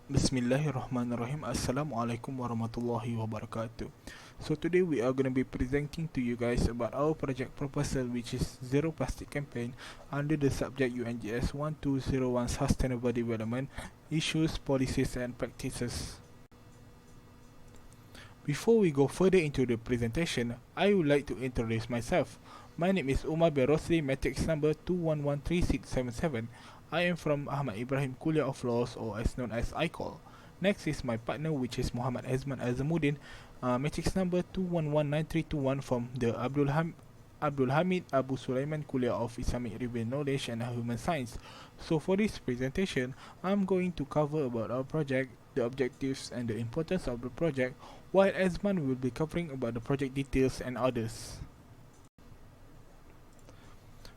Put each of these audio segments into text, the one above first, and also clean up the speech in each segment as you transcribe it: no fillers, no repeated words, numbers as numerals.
Bismillahirrahmanirrahim. Assalamualaikum warahmatullahi wabarakatuh. So today we are going to be presenting to you guys about our project proposal, which is Zero Plastic Campaign under the subject UNGS 1201 Sustainable Development Issues, Policies and Practices. Before we go further into the presentation, I would like to introduce myself. My name is UMAR bin ROSLI, matrix number 2113677. I am from Ahmad Ibrahim Kuliah of Laws, or as known as ICOL. Next is my partner, which is Muhammad Ezman Azamudeen, matrix number 2119321 from the Abdul Hamid Abu Sulaiman Kuliah of Islamic Review Knowledge and Human Science. So for this presentation, I'm going to cover about our project, the objectives and the importance of the project, while Ezman will be covering about the project details and others.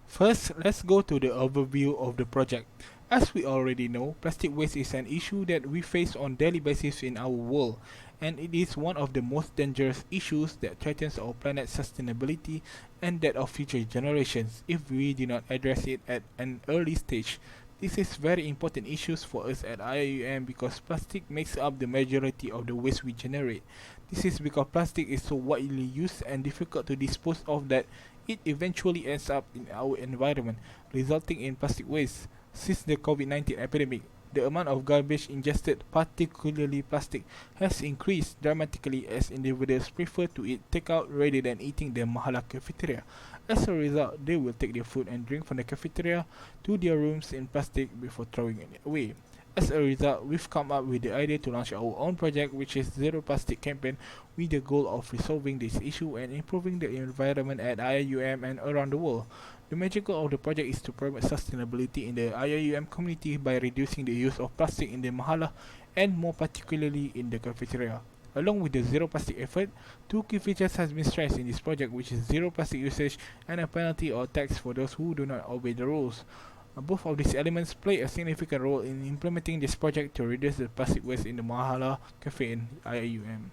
First, let's go to the overview of the project. As we already know, plastic waste is an issue that we face on daily basis in our world, and it is one of the most dangerous issues that threatens our planet's sustainability and that of future generations if we do not address it at an early stage. This is very important issues for us at IUM because plastic makes up the majority of the waste we generate. This is because plastic is so widely used and difficult to dispose of that it eventually ends up in our environment, resulting in plastic waste. Since the COVID-19 epidemic, the amount of garbage ingested, particularly plastic, has increased dramatically as individuals prefer to eat takeout rather than eating the mahala cafeteria. As a result, they will take their food and drink from the cafeteria to their rooms in plastic before throwing it away. As a result, we've come up with the idea to launch our own project, which is Zero Plastic Campaign, with the goal of resolving this issue and improving the environment at IIUM and around the world. The major goal of the project is to promote sustainability in the IIUM community by reducing the use of plastic in the mahala and more particularly in the cafeteria. Along with the zero plastic effort, two key features has been stressed in this project, which is zero plastic usage and a penalty or tax for those who do not obey the rules. Both of these elements play a significant role in implementing this project to reduce the plastic waste in the Mahala Cafe in IIUM.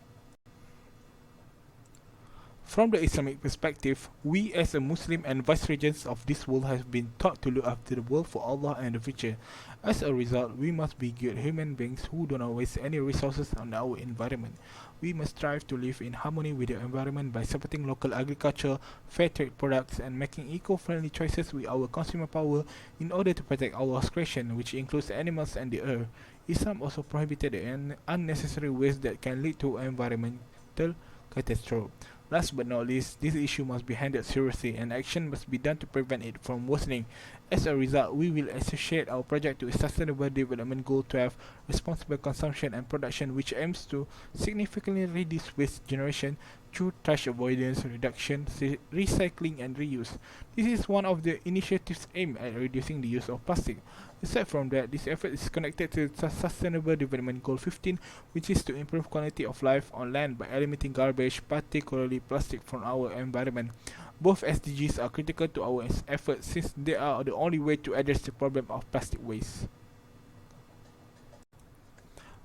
From the Islamic perspective, we as a Muslim and vice-regents of this world have been taught to look after the world for Allah and the future. As a result, we must be good human beings who do not waste any resources on our environment. We must strive to live in harmony with the environment by supporting local agriculture, fair trade products, and making eco-friendly choices with our consumer power in order to protect our creation, which includes animals and the earth. Islam also prohibited the unnecessary waste that can lead to environmental catastrophe. Last but not least, this issue must be handled seriously and action must be done to prevent it from worsening. As a result, we will associate our project to Sustainable Development Goal 12, Responsible Consumption and Production, which aims to significantly reduce waste generation through trash avoidance, reduction, recycling and reuse. This is one of the initiatives aimed at reducing the use of plastic. Aside from that, this effort is connected to Sustainable Development Goal 15, which is to improve quality of life on land by eliminating garbage, particularly plastic, from our environment. Both SDGs are critical to our efforts since they are the only way to address the problem of plastic waste.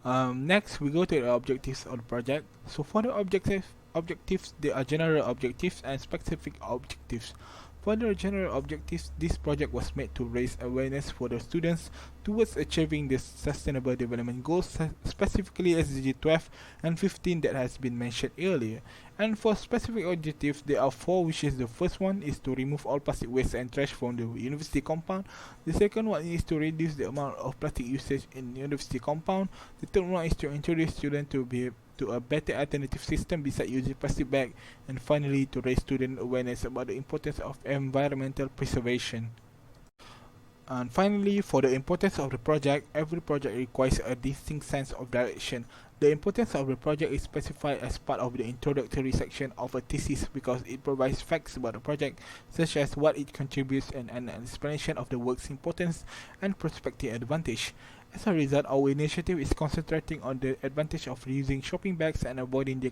Next, we go to the objectives of the project. So for the objectives, there are general objectives and specific objectives. For the general objectives, this project was made to raise awareness for the students towards achieving the Sustainable Development Goals, specifically SDG 12 and 15 that has been mentioned earlier. And for specific objectives, there are four, which is the first one is to remove all plastic waste and trash from the university compound. The second one is to reduce the amount of plastic usage in the university compound. The third one is to introduce students to a better alternative system besides using plastic bag, and finally to raise student awareness about the importance of environmental preservation. And finally, for the importance of the project, every project requires a distinct sense of direction. The importance of the project is specified as part of the introductory section of a thesis because it provides facts about the project, such as what it contributes and an explanation of the work's importance and prospective advantage. As a result, our initiative is concentrating on the advantage of reusing shopping bags and avoiding the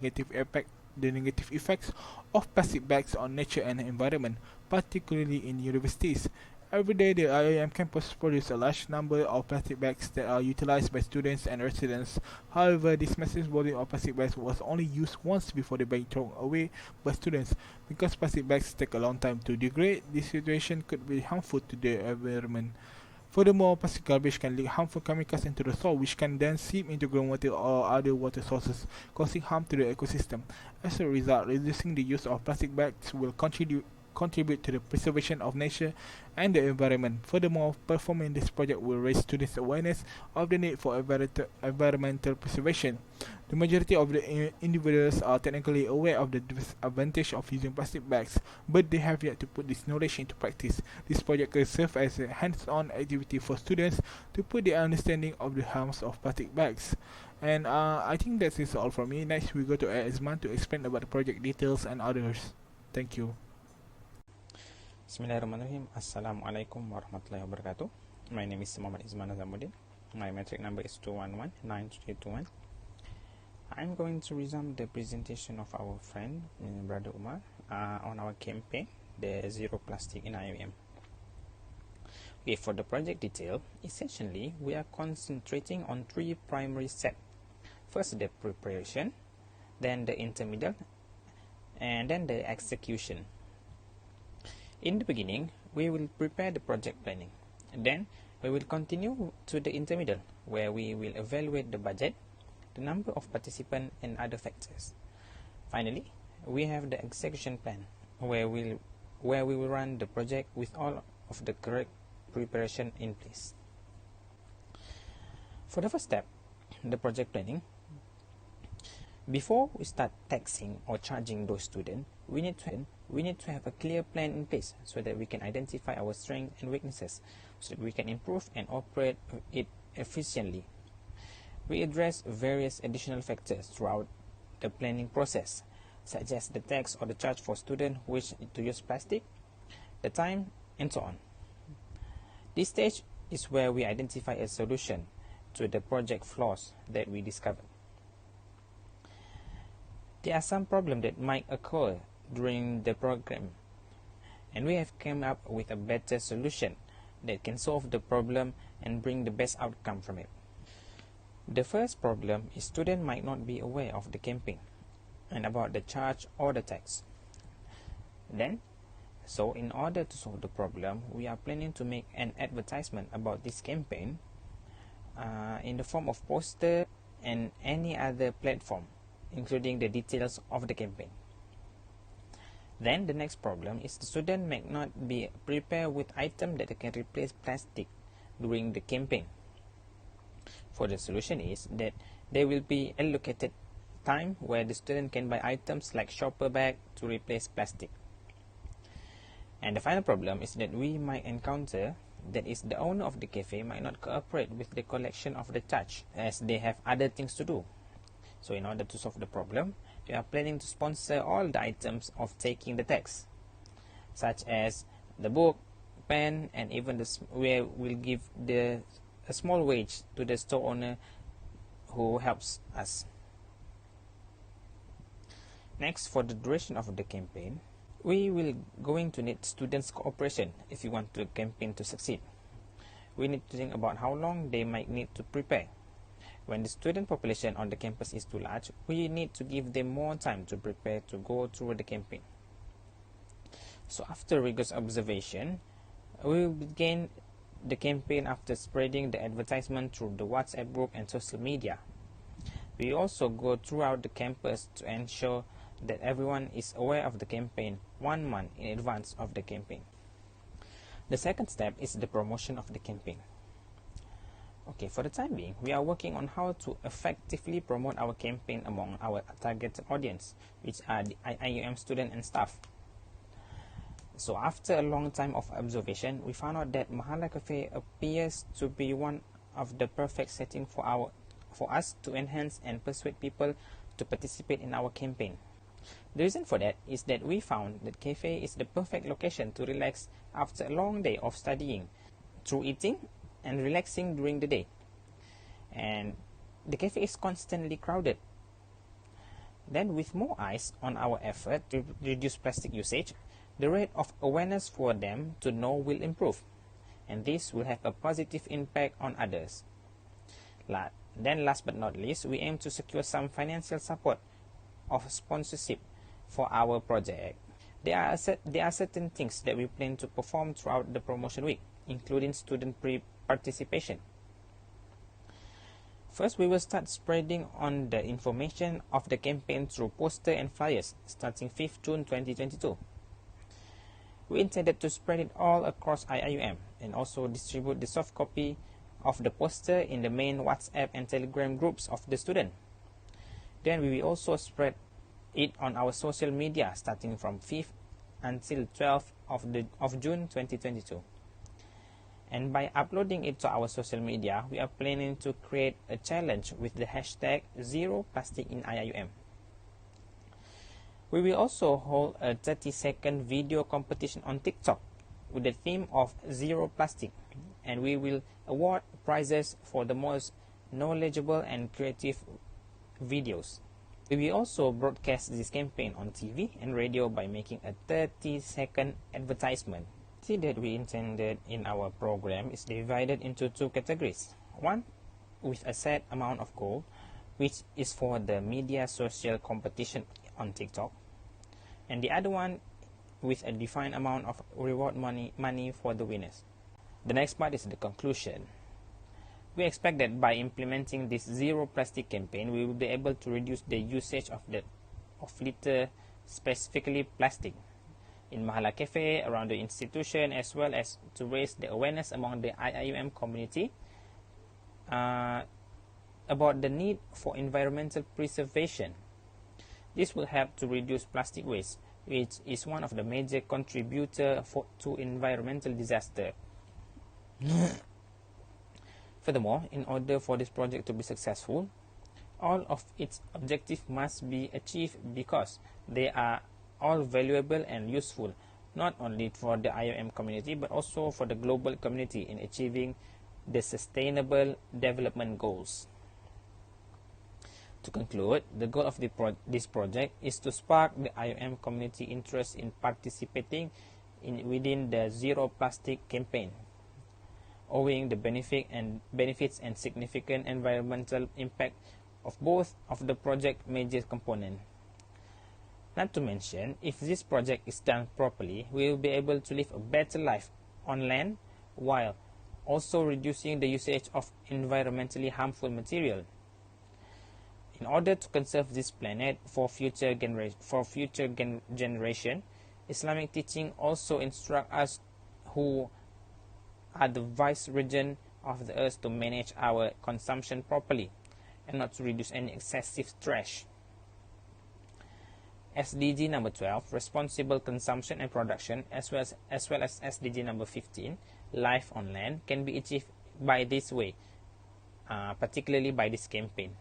negative effects of plastic bags on nature and environment, particularly in universities. Every day, the IIM campus produces a large number of plastic bags that are utilized by students and residents. However, this massive volume of plastic bags was only used once before they being thrown away by students. Because plastic bags take a long time to degrade, this situation could be harmful to the environment. Furthermore, plastic garbage can leak harmful chemicals into the soil, which can then seep into groundwater or other water sources, causing harm to the ecosystem. As a result, reducing the use of plastic bags will contribute to the preservation of nature and the environment. Furthermore, performing this project will raise students' awareness of the need for environmental preservation. The majority of the individuals are technically aware of the disadvantage of using plastic bags, but they have yet to put this knowledge into practice. This project can serve as a hands-on activity for students to put their understanding of the harms of plastic bags. And I think that is all from me. Next, we go to Ezman to explain about the project details and others. Thank you. Bismillahirrahmanirrahim. Assalamualaikum warahmatullahi wabarakatuh. My name is Ezman Azamudeen. My metric number is 2119321. I'm going to resume the presentation of our friend, Brother Umar, on our campaign, the Zero Plastic in IMM. Okay, for the project detail, essentially, we are concentrating on three primary steps. First, the preparation, then the intermediate, and then the execution. In the beginning, we will prepare the project planning. Then, we will continue to the intermediate, where we will evaluate the budget, the number of participants, and other factors. Finally, we have the execution plan, where we will run the project with all of the correct preparation in place. For the first step, the project planning, before we start taxing or charging those students, we need to have a clear plan in place so that we can identify our strengths and weaknesses, so that we can improve and operate it efficiently. We address various additional factors throughout the planning process, such as the tax or the charge for students who wish to use plastic, the time, and so on. This stage is where we identify a solution to the project flaws that we discovered. There are some problems that might occur during the program, and we have come up with a better solution that can solve the problem and bring the best outcome from it. The first problem is students might not be aware of the campaign and about the charge or the tax. So in order to solve the problem, we are planning to make an advertisement about this campaign in the form of poster and any other platform, including the details of the campaign. Then the next problem is the student may not be prepared with items that can replace plastic during the campaign. For the solution is that there will be allocated time where the student can buy items like shopper bag to replace plastic. And the final problem is that we might encounter that is the owner of the cafe might not cooperate with the collection of the charge, as they have other things to do. So in order to solve the problem, we are planning to sponsor all the items of taking the tax, such as the book, pen, and even we will give a small wage to the store owner who helps us. Next, for the duration of the campaign, we will going to need students' cooperation if you want the campaign to succeed. We need to think about how long they might need to prepare. When the student population on the campus is too large, we need to give them more time to prepare to go through the campaign. So after rigorous observation, we will begin the campaign after spreading the advertisement through the WhatsApp group and social media. We also go throughout the campus to ensure that everyone is aware of the campaign 1 month in advance of the campaign. The second step is the promotion of the campaign. Okay, for the time being, we are working on how to effectively promote our campaign among our target audience, which are the IUM students and staff. So after a long time of observation, we found out that Mahala Cafe appears to be one of the perfect setting for us to enhance and persuade people to participate in our campaign. The reason for that is that we found that cafe is the perfect location to relax after a long day of studying, through eating and relaxing during the day. And the cafe is constantly crowded. Then with more eyes on our effort to reduce plastic usage, the rate of awareness for them to know will improve, and this will have a positive impact on others. Then last but not least, we aim to secure some financial support of sponsorship for our project. There are certain things that we plan to perform throughout the promotion week, including student participation. First, we will start spreading on the information of the campaign through poster and flyers starting 5th June 2022. We intended to spread it all across IIUM and also distribute the soft copy of the poster in the main WhatsApp and Telegram groups of the student. Then we will also spread it on our social media starting from 5th until 12th of June 2022. And by uploading it to our social media, we are planning to create a challenge with the hashtag Zero Plastic in IIUM. We will also hold a 30-second video competition on TikTok with the theme of Zero Plastic, and we will award prizes for the most knowledgeable and creative videos. We will also broadcast this campaign on TV and radio by making a 30-second advertisement. See that we intended in our program is divided into two categories. One with a set amount of gold, which is for the media social competition on TikTok, and the other one with a defined amount of reward money for the winners. The next part is the conclusion. We expect that by implementing this Zero Plastic campaign, we will be able to reduce the usage of litter, specifically plastic, in Mahala Cafe, around the institution, as well as to raise the awareness among the IIUM community about the need for environmental preservation. This will help to reduce plastic waste, which is one of the major contributors to environmental disaster. Furthermore, in order for this project to be successful, all of its objectives must be achieved because they are all valuable and useful, not only for the IIUM community but also for the global community in achieving the Sustainable Development Goals. To conclude, the goal of this project is to spark the IIUM community interest in participating within the Zero Plastic campaign, owing the benefits and significant environmental impact of both of the project major components. Not to mention, if this project is done properly, we will be able to live a better life on land while also reducing the usage of environmentally harmful material. In order to conserve this planet for future generation, Islamic teaching also instruct us who are the vice-regent of the earth to manage our consumption properly and not to reduce any excessive trash. SDG number 12, responsible consumption and production, as well as SDG number 15, life on land, can be achieved by this way, particularly by this campaign.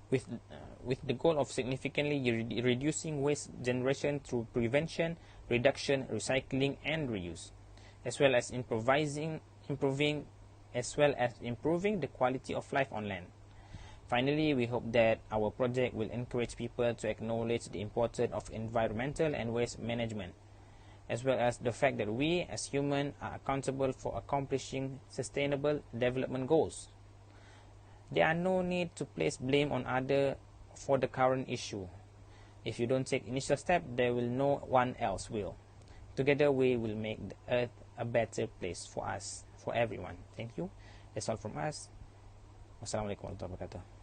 With the goal of significantly reducing waste generation through prevention, reduction, recycling, and reuse, as well as improving the quality of life on land. Finally, we hope that our project will encourage people to acknowledge the importance of environmental and waste management, as well as the fact that we as humans are accountable for accomplishing sustainable development goals. There are no need to place blame on others for the current issue. If you don't take initial step, there will no one else will. Together we will make the earth a better place for us, for everyone. Thank you. That's all from us. Wassalamualaikum warahmatullahi wabarakatuh.